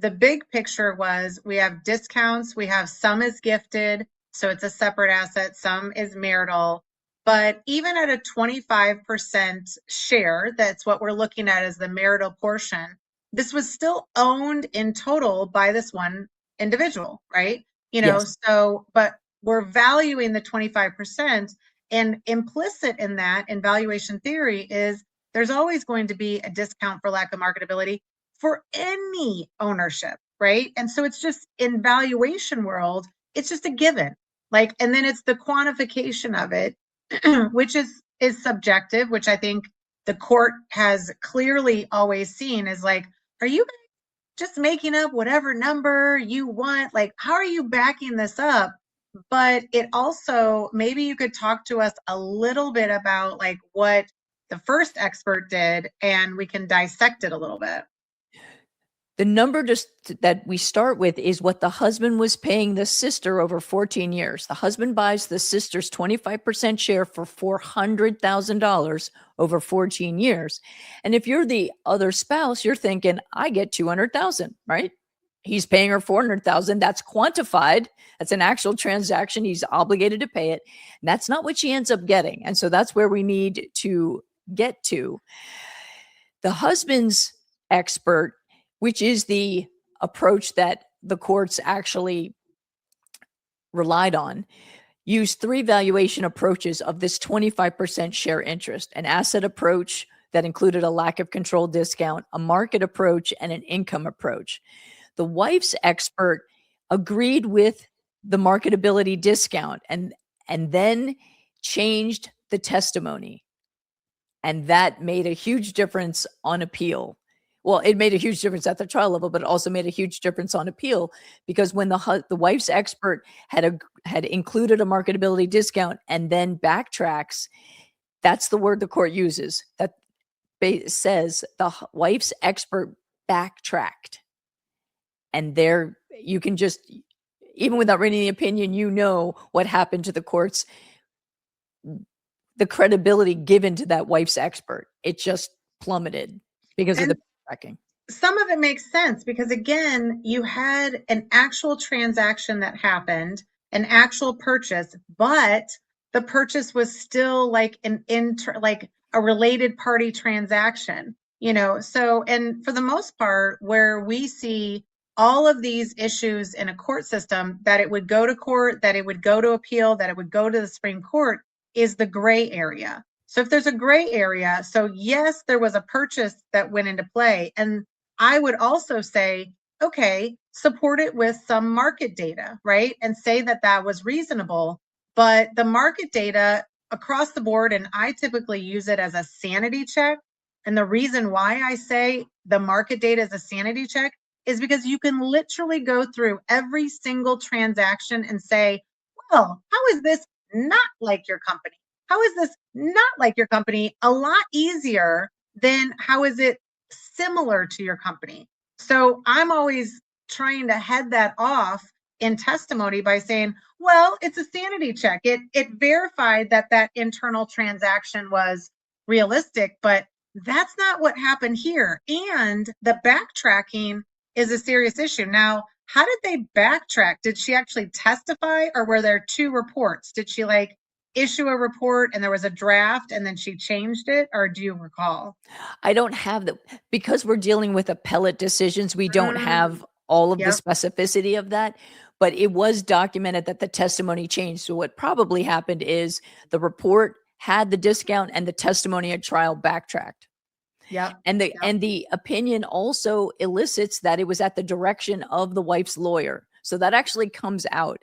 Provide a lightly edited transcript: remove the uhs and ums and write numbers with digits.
the big picture was we have discounts, we have some is gifted, so it's a separate asset, some is marital. But even at a 25% share, that's what we're looking at as the marital portion, this was still owned in total by this one individual, right? Yes. So, but we're valuing the 25%, and implicit in that in valuation theory is there's always going to be a discount for lack of marketability for any ownership, right? And so it's just in valuation world, it's just a given. Like, and then it's the quantification of it, which is subjective, which I think the court has clearly always seen as like, are you just making up whatever number you want? Like, how are you backing this up? But it also, maybe you could talk to us a little bit about like what the first expert did, and we can dissect it a little bit. The number just that we start with is what the husband was paying the sister over 14 years. The husband buys the sister's 25% share for $400,000 over 14 years. And if you're the other spouse, you're thinking, I get 200,000, right? He's paying her 400,000. That's quantified. That's an actual transaction. He's obligated to pay it. And that's not what she ends up getting. And so that's where we need to get to. The husband's expert, which is the approach that the courts actually relied on, used three valuation approaches of this 25% share interest: an asset approach that included a lack of control discount, a market approach, and an income approach. The wife's expert agreed with the marketability discount and then changed the testimony. And that made a huge difference on appeal. Well, it made a huge difference at the trial level, but it also made a huge difference on appeal, because when the wife's expert had included a marketability discount and then backtracks, that's the word the court uses. That says the wife's expert backtracked. And there you can just, even without reading the opinion, what happened to the court's, the credibility given to that wife's expert. It just plummeted because of the backtracking. Some of it makes sense because, again, you had an actual transaction that happened, an actual purchase, but the purchase was still like like a related party transaction, So, and for the most part, where we see all of these issues in a court system, that it would go to court, that it would go to appeal, that it would go to the Supreme Court, is the gray area. So if there's a gray area, so yes, there was a purchase that went into play. And I would also say, okay, support it with some market data, right? And say that that was reasonable. But the market data across the board, and I typically use it as a sanity check. And the reason why I say the market data is a sanity check is because you can literally go through every single transaction and say, well, how is this not like your company? How is this not like your company? A lot easier than how is it similar to your company? So I'm always trying to head that off in testimony by saying, well, it's a sanity check. It verified that that internal transaction was realistic, but that's not what happened here. And the backtracking is a serious issue. Now, how did they backtrack? Did she actually testify, or were there two reports? Did she issue a report and there was a draft and then she changed it, or do you recall? I don't have because we're dealing with appellate decisions, we don't have all of the specificity of that, but it was documented that the testimony changed. So what probably happened is the report had the discount and the testimony at trial backtracked. Yeah. And the opinion also elicits that it was at the direction of the wife's lawyer. So that actually comes out.